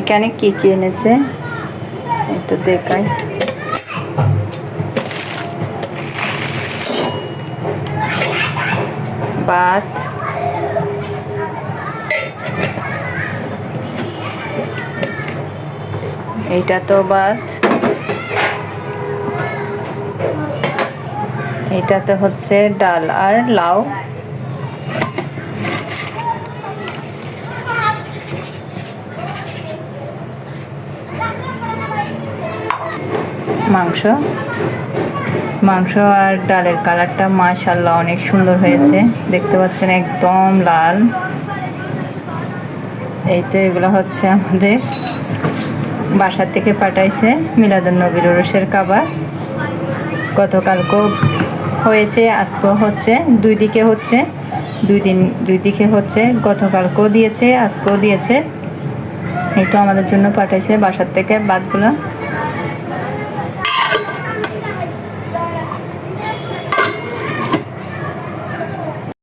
এখানে কি কি এনেছে একটু দেখাই। ভাত, এইটা তো ভাত, এটাতে হচ্ছে ডাল আর লাউ, মাংস মাংস আর ডালের কালারটা মাশাআল্লাহ অনেক সুন্দর হয়েছে, দেখতে পাচ্ছেন একদম লাল। এই তো এগুলো হচ্ছে আমাদের বাসা থেকে পাঠাইছে মিলাদুন্নবীর উরুসের খাবার। গতকালকেও হয়েছে, আজকেও হচ্ছে, দুই দিকে হচ্ছে। গতকালকেও দিয়েছে, আজকেও দিয়েছে। এই তো আমাদের জন্য পাঠাইছে বাসার থেকে ভাতগুলো।